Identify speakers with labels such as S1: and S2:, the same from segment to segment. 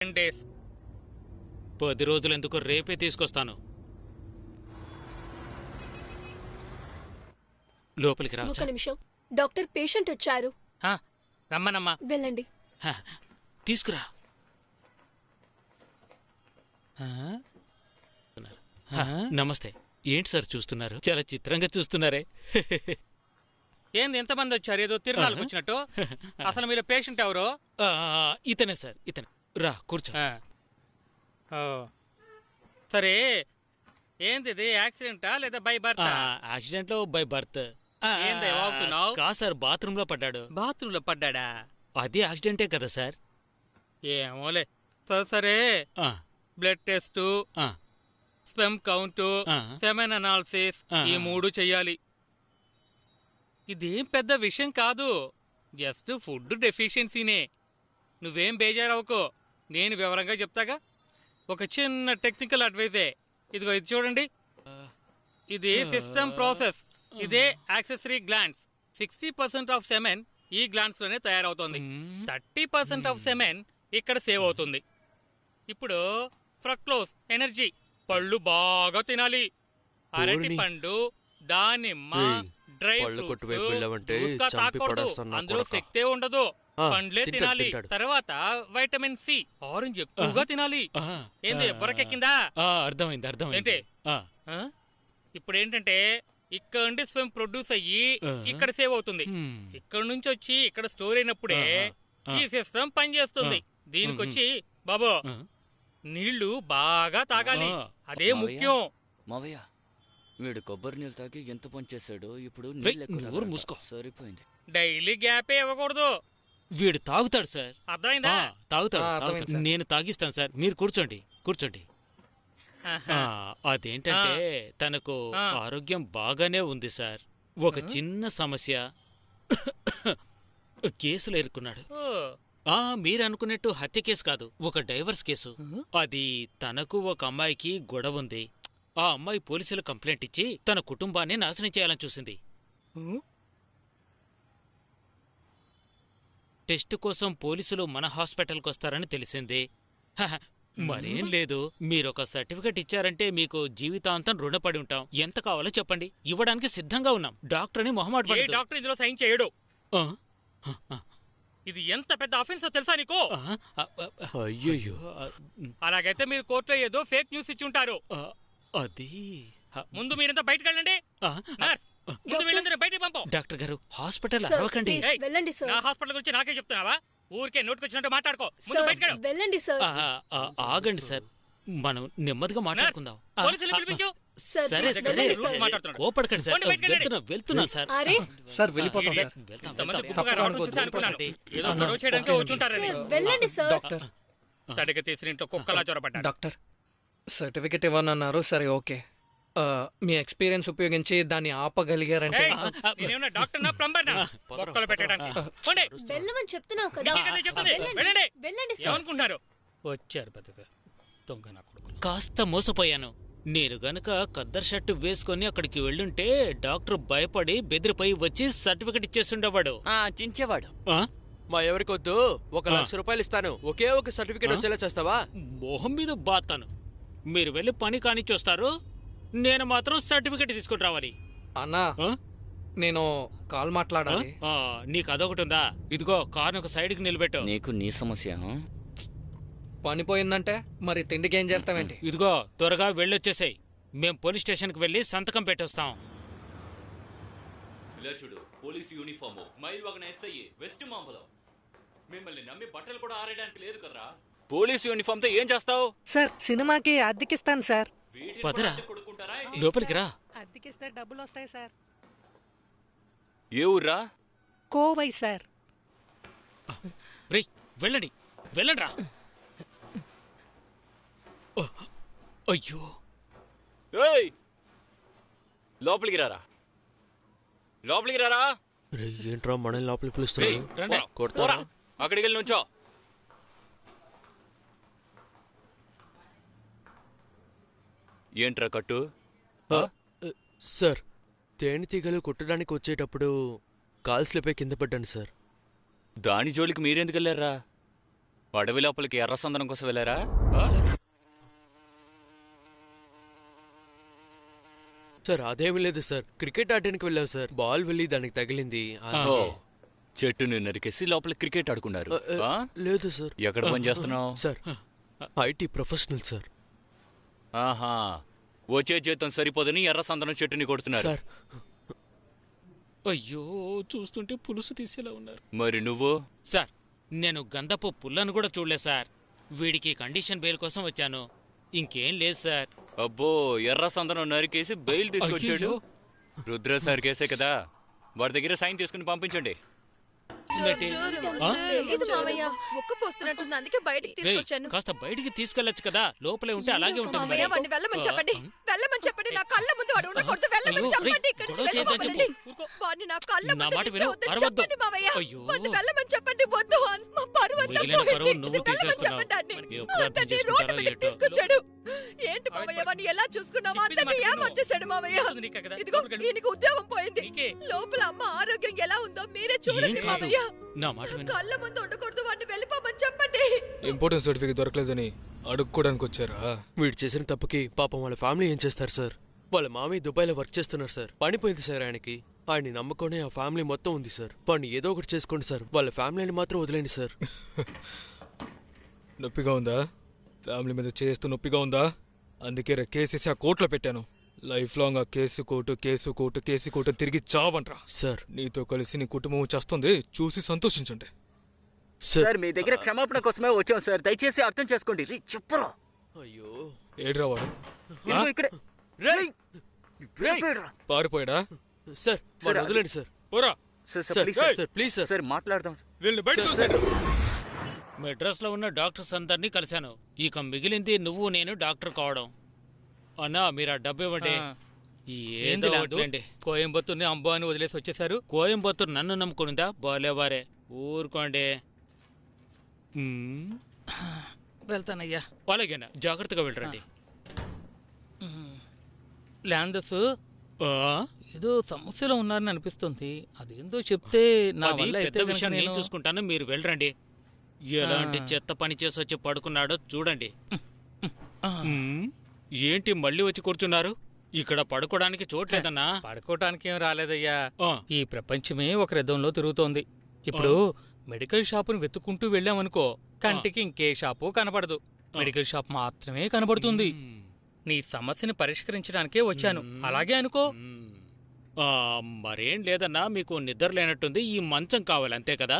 S1: 10 days.
S2: 10 రోజులు ఎందుకు, రేపే తీసుకొస్తాను. లోపలికి రా.
S3: ఒక నిమిషం, డాక్టర్ పేషెంట్ వచ్చారు.
S1: రమ్మనమ్మా.
S3: వెళ్ళండి.
S2: తీసుకురా. నమస్తే. ఏంటి సార్ చూస్తున్నారు? చాలా చిత్రంగా చూస్తున్నారే.
S1: ఏంది ఎంతమంది వచ్చారు? ఏదో తిరునాళ్ళకి వచ్చినట్టు. అసలు మీరు పేషెంట్ ఎవరు?
S2: ఇతనే సార్, ఇతనే. రా కూర్చో.
S1: సరే, ఏంది ఇది? యాక్సిడెంటా లేదా బై బర్త్?
S2: యాక్సిడెంట్ లో బై బర్త్.
S1: కా
S2: సార్, బాత్రూమ్ లో పడ్డాడు.
S1: బాత్రూమ్ లో పడ్డాడా?
S2: అది యాక్సిడెంటే కదా సార్.
S1: ఏమోలే. సరే, blood test, sperm count, semen analysis, ఈ 3 చెయ్యాలి. ఇదేం పెద్ద విషయం కాదు, జస్ట్ ఫుడ్ డెఫిషియన్సీనే. నువ్వేం బేజారవుకో, నేను వివరంగా చెప్తాగా. ఒక చిన్న టెక్నికల్ అడ్వైజే. ఇదిగో ఇది చూడండి, ఇది సిస్టమ్ ప్రాసెస్. ఇదే యాక్సెసరీ గ్లాండ్స్. 60% ఆఫ్ సెమెన్ ఈ గ్లాండ్స్ లోనే తయారవుతోంది. 30% ఆఫ్ సెమెన్ ఇక్కడ సేవ్ అవుతుంది. ఇప్పుడు ఫ్రక్టోజ్ ఎనర్జీ. పళ్ళు బాగా తినాలి. అరటి పండు, దానిమ్మ, డ్రై ఫ్రూట్స్ తాకూడదు, అందులో శక్తే ఉండదు. పండ్లే తినాలి. తర్వాత వైటమిన్ సి, ఆరెంజ్ ఎక్కువగా తినాలి. ఏంది బొరకెక్కిందా?
S2: అర్థమైంది.
S1: ఏంటి ఇప్పుడు ఏంటంటే, ఇక్కడ నుండి స్పెమ్ ప్రొడ్యూస్ అయ్యి ఇక్కడ సేవ్ అవుతుంది. ఇక్కడ నుంచి వచ్చి ఇక్కడ స్టోర్ అయినప్పుడే ఈ సిస్టమ్ పనిచేస్తుంది. దీనికొచ్చి బాబు నీళ్లు బాగా తాగాలి, అదే ముఖ్యం.
S4: మావయ్య, వీడు కొబ్బరి నీళ్ళు తాగి ఎంత పని చేశాడు. ఇప్పుడు
S2: మూసుకో.
S4: సరిపోయింది.
S1: డైలీ గ్యాపే ఇవ్వకూడదు.
S2: వీడు తాగుతాడు సార్.
S1: అర్థమైందా?
S2: తాగుతాడు. నేను తాగిస్తాను సార్, మీరు కూర్చోండి. అదేంటంటే, తనకు ఆరోగ్యం బాగానే ఉంది సార్. ఒక చిన్న సమస్య, కేసులో ఇరుక్కున్నాడు. మీరు అనుకున్నట్టు హత్య కేసు కాదు, ఒక డైవర్స్ కేసు. అది తనకు ఒక అమ్మాయికి గొడవ ఉంది. ఆ అమ్మాయి పోలీసులు కంప్లైంట్ ఇచ్చి తన కుటుంబాన్ని నాశనం చేయాలని చూసింది. టెస్ట్ కోసం పోలీసులు మన హాస్పిటల్కి వస్తారని తెలిసింది. మరేం లేదు, మీరొక సర్టిఫికెట్ ఇచ్చారంటే మీకు జీవితాంతం రుణపడి ఉంటాం. ఎంత కావాలో చెప్పండి, ఇవ్వడానికి సిద్ధంగా ఉన్నాం. డాక్టర్ అని మొహమాట
S1: డాక్టర్ ఇందులో సైన్ చేయడు. ఇది ఎంత పెద్ద అఫెన్స్ తెలుసా నీకు?
S2: అయ్యో,
S1: అలాగైతే మీరు కోర్టులో ఏదో ఫేక్ న్యూస్ ఇచ్చి ఉంటారు.
S2: అది
S1: ముందు మీరంతా బయటకు వెళ్ళండి. బయటికి పంపం.
S2: డాక్టర్ గారు, హాస్పిటల్ అరవకండి.
S3: వెళ్ళండి సార్.
S1: నా హాస్పిటల్ గురించి నాకే చెప్తున్నావా? ఊరికే నోటికొచ్చినట్టు మాట్లాడుకో.
S3: వెళ్ళండి సార్.
S2: ఆగండి సార్, మనం నెమ్మదిగా మాట్లాడుకుందాం.
S1: సరే,
S2: కోపడకండి సార్, వెళ్తున్నా సార్.
S3: సార్
S1: వెళ్ళిపోతాం.
S3: వెళ్ళండి సార్.
S5: డాక్టర్,
S1: తడిక తీసిన ఇంట్లో కుక్కలా చొరబడ్డా.
S5: Doctor, certificate ఇవ్వనన్నారు. సరే, ఓకే. మీ ఎక్స్పీరియన్స్ ఉపయోగించి దాన్ని ఆపగలిగారంటే.
S3: వెళ్ళమని చెప్తున్నావు కదా. వెళ్ళండి సార్.
S1: ఏమనుకుంటున్నారు?
S2: వచ్చారు బతుక దొంగ నా కొడుకు. కాస్త మోసపోయాను. నేను గనక కద్దర్ షర్టు వేసుకుని అక్కడికి వెళ్ళుంటే డాక్టర్ భయపడి బెదిరిపోయి వచ్చి సర్టిఫికెట్ ఇచ్చేస్తుండేవాడు,
S4: చించేవాడు.
S6: మా ఎవరికొద్దు, 1,00,000 రూపాయలు ఇస్తాను, ఒకే ఒక సర్టిఫికెట్ వచ్చేలా చేస్తావా?
S2: మొహం మీద బాతాను. మీరు వెళ్ళి పని కానిచ్చొస్తారు, నేను మాత్రం సర్టిఫికెట్ తీసుకుని రావాలి.
S5: అన్నా, నేను కాల్ మాట్లాడాలి.
S2: నీకు అదొకటి ఉందా? ఇదిగో కారును ఒక సైడ్కి నిలబెట్టు.
S4: నీకు నీ సమస్య.
S5: పని పోయిందంటే మరి తిండికి ఏం చేస్తావేంటి?
S2: ఇదిగో త్వరగా వెళ్ళొచ్చేసాయి. మేం పోలీస్ స్టేషన్కి వెళ్ళి సంతకం పెట్టొస్తాం.
S7: ఇలా చూడు, పోలీస్ యూనిఫాము, మైల్ వగన ఎస్ఐ, వెస్ట్ మాంబలం. మిమ్మల్ని నమ్మి బట్టలు కూడా ఆరేయడానికి లేదు కదరా.
S2: పోలీస్ యూనిఫామ్ తో ఏం చేస్తావు?
S5: సార్, సినిమాకి అద్దెకిస్తాను సార్.
S2: పదరా, లోపలికి రా.
S5: అద్దెకిస్తే డబ్బులు వస్తాయి సార్.
S7: ఏ ఊర్రా?
S5: కోవై సార్.
S2: రే, వెళ్ళండి రా. అయ్యో,
S7: లోపలికి రారా.
S6: ఏంట్రా మనల్ని లోపలికి పిలుస్తున్నారు?
S7: అక్కడికి వెళ్ళి నుంచో. ఏంట్రా కట్టు?
S6: సార్, తేనెటీగలు కుట్టడానికి వచ్చేటప్పుడు కాల్ స్లిప్ కింద పడ్డాను సార్.
S7: దాని జోలికి మీరెందుకు వెళ్ళారా? అడవి లోపలికి ఎర్ర సందనం కోసం వెళ్ళారా? ఆ?
S6: సార్ అదేమీ లేదు సార్, క్రికెట్ ఆడడానికి వెళ్ళాం సార్. బాల్ వెళ్ళి దానికి తగిలింది.
S7: ఓ, చెట్టుని నరికేసి లోపల క్రికెట్ ఆడుకున్నారు. ఆ?
S6: లేదు సార్.
S7: ఎక్కడ పని చేస్తున్నావు?
S6: Sir IT professional sir.
S7: ఆహా, వచ్చే జీతం సరిపోదని ఎర్ర సందనం చెట్టుని కొడుతున్నారు.
S6: సార్
S2: అయ్యో, చూస్తుంటే పులుసు తీసేలా ఉన్నారు.
S7: మరి నువ్వు?
S2: సార్, నేను గంధపు పుల్లను కూడా చూడలేదు సార్. వీడికి కండిషన్ బెయిల్ కోసం వచ్చాను, ఇంకేం లేదు సార్.
S7: అబ్బో, ఎర్ర సందనం నరికేసి బెయిల్ తీసుకొచ్చాడు.
S2: అయ్యయ్యో.
S7: రుద్ర సార్ కేసే కదా, వాడి దగ్గర సైన్ తీసుకుని పంపించండి.
S8: లేదు మామయ్య, ముక్కు పోస్తున్నట్టుంది, అందుకే బయటికి
S2: రేయ్,
S8: తీసుకొచ్చాను.
S2: కాస్త బయటికి తీసుకెళ్లొచ్చు కదా, లోపలే ఉంటే అలాగే ఉంటుంది
S8: మామయ్య,
S2: మరి.
S8: వాడిని వెళ్ళమని చెప్పండి, వెళ్ళమని చెప్పండి. నా కళ్ళ ముందు వాడు ఉండకూడదు, వెళ్ళమని
S2: అయ్యో,
S8: చెప్పండి.
S2: రేయ్,
S8: ఇక్కడి
S2: గొడవ
S8: నుంచి
S2: చేయొద్దని
S8: వెళ్ళమనండి.
S2: చెప్పు.
S8: వాడిని నా కళ్ళ
S2: నా
S8: ముందు
S2: మాట
S8: నుంచి
S2: విను,
S8: వద్దని
S2: అరవద్దు.
S8: చెప్పండి మామయ్య.
S2: అయ్యో.
S8: వాడిని వెళ్ళమని చెప్పండి. వద్దు, మా పరువు అంతా
S2: మిగిలిన పరువు
S8: పోయింది.
S2: నువ్వు
S8: వెళ్ళమని
S2: తీసేస్తున్నావు.
S8: చెప్పండి అన్ని.
S2: ఎప్పుడు అర్థం
S8: అందరినీ
S2: చేసుకుంటారో
S8: రోడ్డు మీదకి
S2: ఏటో.
S8: తీసుకొచ్చాడు. ఏంటి మామయ్య, వాడిని ఎలా చూసుకున్నావో
S1: చెప్పింది
S8: అందరినీ
S1: మాట విను.
S8: ఏమర్చేశాడు మామయ్య.
S1: చెప్తుంది నీకే కదా,
S8: ఇదిగో
S1: ఊరుకోండి.
S8: ఈయనకి ఉద్యోగం పోయింది.
S1: నీకే.
S8: లోపల అమ్మ ఆరోగ్యం ఎలా ఉందో మీరే
S2: ఏం
S8: చూడండి
S2: కాదు,
S8: మామయ్య.
S2: నా మాట విను.
S8: కళ్ళ ముందు ఉండకూడదు, వాడిని వెళ్ళిపోమని చెప్పండి.
S9: ఇంపార్టెన్స్ సర్టిఫికేట్ దొరకలేదని అడుక్కోడానికి వచ్చారా?
S6: వీడు చేసిన తప్పుకి పాపం వాళ్ళ ఫ్యామిలీ ఏం చేస్తారు సార్? వాళ్ళ మామయ్య దుబాయ్లో వర్క్ చేస్తున్నారు సార్. పనిపోయింది సార్ ఆయనకి. ఆయన్ని నమ్ముకొని ఆ ఫ్యామిలీ మొత్తం ఉంది సార్. వాడిని ఏదో ఒకటి చేసుకోండి సార్, వాళ్ళ ఫ్యామిలీని మాత్రం వదిలేండి సార్.
S9: నొప్పిగా ఉందా? ఫ్యామిలీ మీద చేస్తూ నొప్పిగా ఉందా? అందుకే కేసేసి ఆ కోర్టులో పెట్టాను. లైఫ్ లాంగ్ ఆ కేసు కోర్టు తిరిగి చావంట్రా.
S6: సార్
S9: నీతో కలిసి నీ కుటుంబం చేస్తుంది చూసి సంతోషించండి.
S6: సార్
S4: మీ దగ్గర క్షమాపణ కోసమే వచ్చాం సార్, దయచేసి అర్థం చేసుకోండి. చెప్పరా?
S6: అయ్యో,
S9: ఏడ్రా వాడు?
S4: ఇదిగో ఇక్కడే.
S6: రేయ్! రేయ్!
S9: పారిపోయాడా?
S6: సార్ వాడిని వదిలేండి sir.
S9: Vora,
S4: sir
S6: sir
S4: please
S6: sir
S4: sir,
S6: please sir.
S4: Sir మాట్లాడదాం.
S9: వీళ్ళని బయట
S6: సార్,
S2: మెడ్రాస్ లో ఉన్న డాక్టర్స్ అందరినీ కలిశాను. ఇక మిగిలింది నువ్వు నేను డాక్టర్ కావడం. అన్నా, మీరు ఆ డబ్బు ఇవ్వండి.
S1: ఆ.
S2: ఏదో
S1: ఏంది లాదు?
S2: ఒకట్లేండి.
S1: కోయంబత్తూర్ని అంబో అని వదిలేసి వచ్చేసారు.
S2: కోయంబత్తూరు నన్ను నమ్ముకునిందా? బాలేవారే, ఊరుకోండి.
S1: వెళ్తానయ్యా.
S2: అలాగేనా, జాగ్రత్తగా వెళ్ళరండి.
S1: ల్యాండర్స్
S2: ఆ?
S1: ఏదో సమస్యలో ఉన్నారని అనిపిస్తుంది. అదేందో చెప్తే నా
S2: అది
S1: వల్ల అయితే
S2: పెద్ద
S1: గనుక
S2: విషయం నేను
S1: నేను-
S2: చూసుకుంటాను, మీరు వెళ్ళరండి. ఎలాంటి
S1: ఆ.
S2: చెత్త పని చేసి వచ్చి పడుకున్నాడో చూడండి.
S1: ఆ,
S2: ఏంటి మళ్ళీ వచ్చి కూర్చున్నారు? ఇక్కడ పడుకోవడానికి చోట్లేదన్నా?
S1: పడుకోవటానికి ఏం రాలేదయ్యా.
S2: ఆ,
S1: ఈ ప్రపంచమే ఒక రథంలో తిరుగుతోంది. ఇప్పుడు మెడికల్ షాపుని వెతుక్కుంటూ వెళ్ళామనుకో, కంటికి ఇంకే షాపు కనపడదు. మెడికల్ షాప్ మాత్రమే కనబడుతుంది. నీ సమస్యని పరిష్కరించడానికే వచ్చాను, అలాగే అనుకో.
S2: ఆ, మరేం లేదన్నా, మీకు నిద్ర లేనట్టుంది. ఈ మంచం కావాలి అంతే కదా?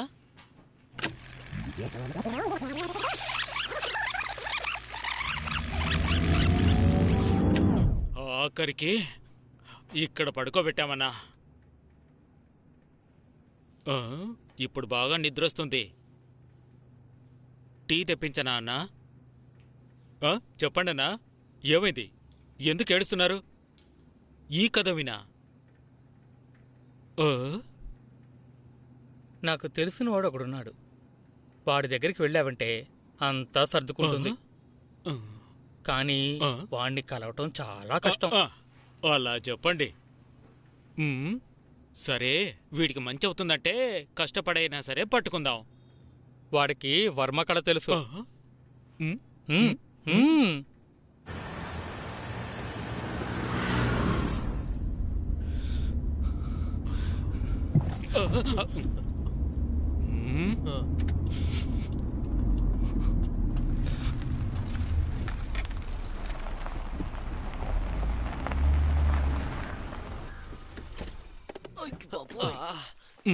S2: ఆఖరికి ఇక్కడ పడుకోబెట్టామన్నా. ఆ, ఇప్పుడు బాగా నిద్రొస్తుంది. టీ తెప్పించనా అన్నా? ఆ, చెప్పండన్నా, ఏమైంది? ఎందుకు ఏడుస్తున్నారు? ఈ కథ వినా? ఆ?
S1: నాకు తెలిసిన వాడు ఒకడున్నాడు. వాడి దగ్గరికి వెళ్ళావంటే అంతా సర్దుకుంటుంది.
S2: ఆ.
S1: కానీ
S2: ఆ.
S1: వాణ్ణి కలవటం చాలా కష్టం.
S2: ఆ, అలా చెప్పండి. సరే, వీడికి మంచి అవుతుందంటే కష్టపడైనా సరే పట్టుకుందాం.
S1: వాడికి వర్మకళ తెలుసు.
S2: ఆ? ఉమ్,
S1: ఉమ్, ఉమ్.
S2: ఉమ్.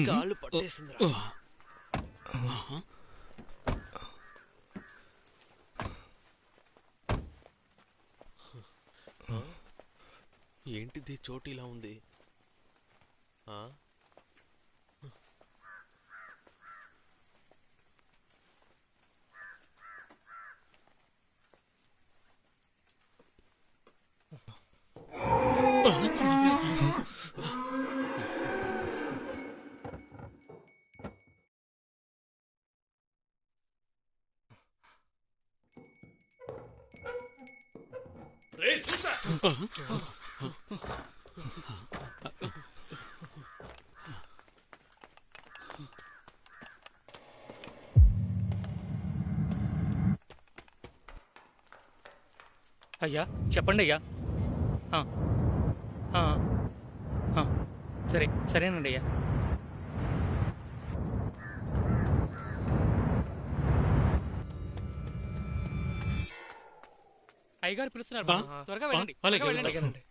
S6: కాళ్ళు పట్టేసిందిరా. ఏంటిది చోటు ఇలా ఉంది? ఆ?
S1: అయ్యా చెప్పండి అయ్యా. ఆ, ఆ, ఆ, సరేనండి అయ్యా. అయ్యగారు పిలుస్తున్నారు బాబు. త్వరగా వెళ్ళండి,
S2: అలాగే,
S1: త్వరగా వెళ్ళండి.
S5: అలాగేనండి.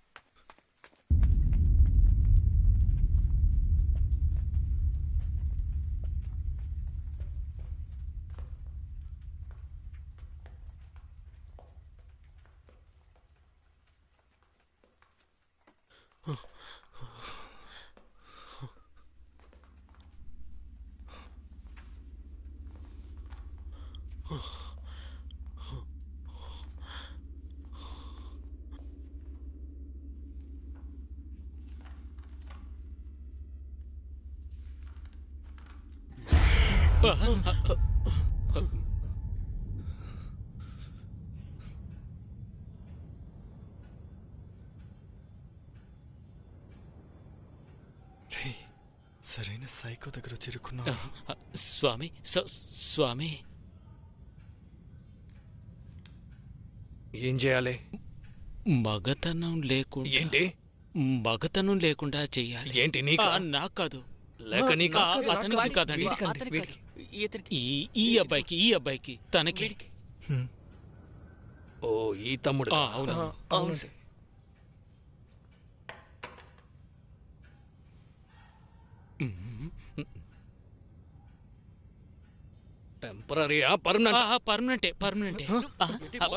S10: సరైన సైకో దగ్గర చిరుకున్నా.
S2: స్వామి స్వామి,
S5: ఏం చేయాలి?
S2: మగతనం లేకుండా
S5: ఏంటి?
S2: మగతనం లేకుండా చెయ్యాలి.
S5: ఏంటి నీకా?
S2: నాకు కాదు,
S5: లేక నీకా?
S2: అతనికి కాదండి,
S4: ఇతనికి
S2: ఈ అబ్బాయికి తనకి.
S5: ఓ ఈ తమ్ముడు.
S2: అవును.
S4: అవును సార్.
S5: టెంపరీయా పర్మనెంట్?
S2: పర్మనెంటే.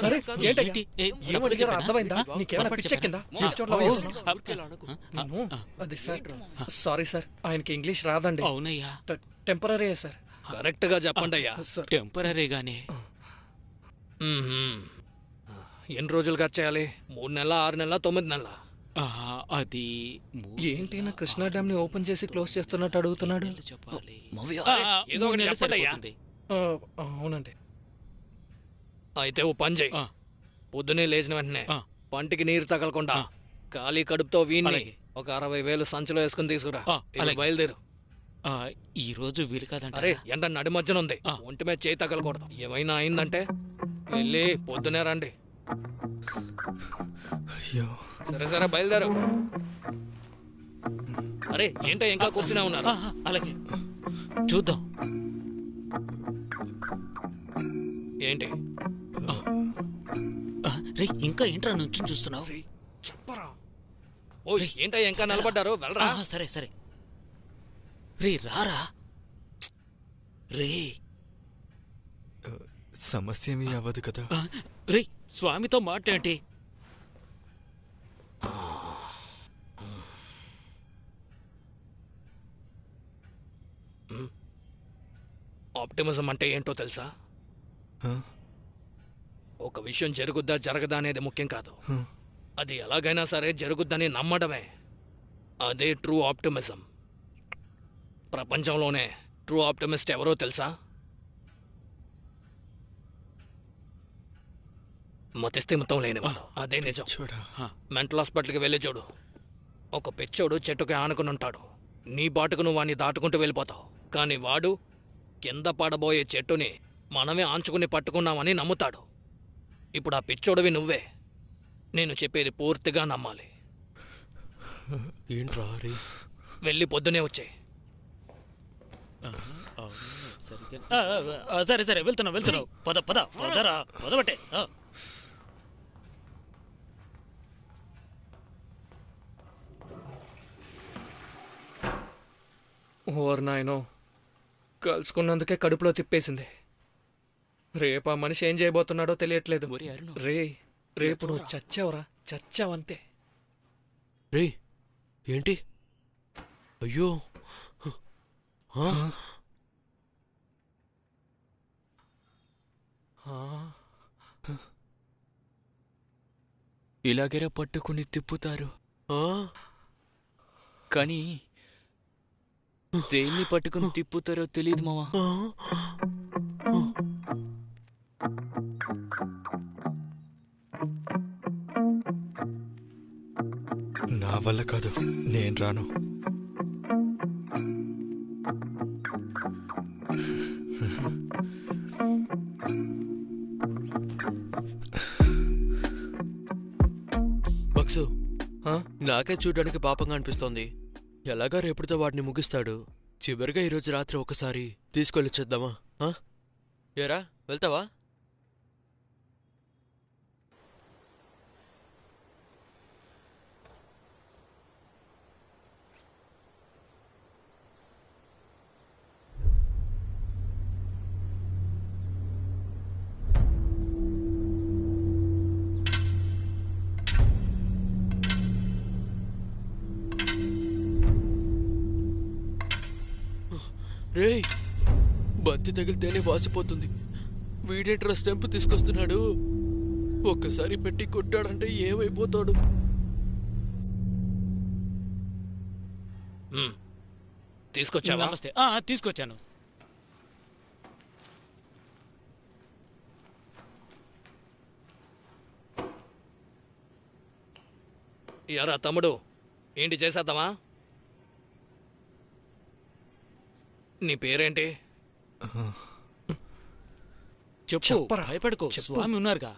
S5: అరే, ఏంటి? ఏమడిగారో అర్థమైందా? నీకేమైనా పిచ్చెక్కిందా? ఈ చోట్ల వేస్తున్నావు? అది సార్, సారీ సార్, ఆయనకి ఇంగ్లీష్ రాదండి.
S2: అవునయ్యా,
S5: టెంపరీ సార్. కరెక్ట్ గా చెప్పండి అయ్యా.
S2: టెంపరీగానే.
S5: ఎన్ని రోజులుగా చేయాలి? 3 నెలల, 6 నెలల, 9 నెలల?
S2: అది
S5: ఏంటి నా కృష్ణా డ్యామ్ ని ఓపెన్ చేసి క్లోజ్ చేస్తున్నట్టు అడుగుతున్నాడు.
S2: చెప్పాలి.
S5: ఏదో ఒకటి చెప్పండి అయ్యా.
S2: సరిపోతుంది.
S5: అవునండి. అయితే ఓ పని చేయి. పొద్దునే లేచిన వెంటనే పంటికి నీరు తగలకుండా ఖాళీ కడుపుతో వీణ్ణి
S2: అలాగే.
S5: ఒక 60,000 సంచిలో వేసుకుని తీసుకురా.
S2: అలాగే.
S5: బయలుదేరు.
S2: ఈ రోజు వీలు కాదంట.
S5: అరే ఎండ నడి మధ్యన ఉంది, ఒంటి మీద చేయి తగలకూడదు. ఏమైనా అయిందంటే వెళ్ళి పొద్దునే రండి.
S10: అయ్యో,
S5: సరే బయలుదేరు. అరే ఏంటో ఇంకా కూర్చునే ఉన్నారు?
S2: అలాగే, చూద్దాం.
S5: ఏంటి?
S2: రే, ఇంకా ఏంట్రా నుంచుని చూస్తున్నావు?
S5: చెప్పరా. ఓ ఏంటో ఇంకా నిలబడ్డారు, వెళ్ళరా.
S2: సరే రే, రారా రే.
S10: సమస్య ఏమీ అవ్వదు కదా?
S2: రే, స్వామితో మాట్లాడి.
S5: ఆప్టిమిజం అంటే ఏంటో తెలుసా? ఒక విషయం జరుగుద్దా జరగదా అనేది ముఖ్యం కాదు, అది ఎలాగైనా సరే జరుగుద్దని నమ్మడమే. అదే ట్రూ ఆప్టిమిజం. ప్రపంచంలోనే ట్రూ ఆప్టిమిస్ట్ ఎవరో తెలుసా? మతిస్థిమితం లేనివాడు. అదే నిజం. మెంటల్ హాస్పిటల్కి వెళ్ళి చూడు. ఒక పిచ్చోడు చెట్టుకి ఆనుకుని ఉంటాడు. నీ బాటుకు నువ్వు వాణ్ణి దాటుకుంటూ వెళ్ళిపోతావు. కానీ వాడు కింద పడబోయే చెట్టుని మనమే ఆంచుకుని పట్టుకున్నామని నమ్ముతాడు. ఇప్పుడు ఆ పిచ్చోడివి నువ్వే. నేను చెప్పేది పూర్తిగా నమ్మాలి.
S6: ఏంట్రా రే?
S5: వెళ్ళి పొద్దునే వచ్చాయి.
S2: సరే వెళ్తున్నావు. పదబట్టే.
S5: ఓర్ నాయనో, కలుసుకున్నందుకే కడుపులో తిప్పేసింది. రేపు ఆ మనిషి ఏం చేయబోతున్నాడో తెలియట్లేదు. రేపు నువ్వు చచ్చావంతే.
S6: రే ఏంటి? అయ్యో,
S4: ఇలాగేరా పట్టుకుని తిప్పుతారు, కానీ దేన్ని పట్టుకుని తిప్పుతారో తెలియదు మావా.
S10: నా వల్ల కాదు, నేను రాను.
S6: తెలుసు నాకే చూడడానికి పాపంగా అనిపిస్తోంది. ఎలాగా రేపుడితో వాడిని ముగిస్తాడు. చివరిగా ఈరోజు రాత్రి ఒకసారి తీసుకెళ్ళొచ్చేద్దామా? ఏరా వెళ్తావా? రేయ్, బంతి తగిలితేనే వాసిపోతుంది. వీడేంట్రా స్టెంప్ తీసుకొస్తున్నాడు. ఒక్కసారి పెట్టి కొట్టాడంటే ఏమైపోతాడు?
S5: తీసుకొచ్చావా?
S2: నమస్తే. తీసుకొచ్చాను.
S5: యారా తమ్ముడు, ఏంటి చేసేద్దామా? నీ పేరేంటి?
S2: చెప్పు, భయపడుకో, స్వామి ఉన్నారుగా.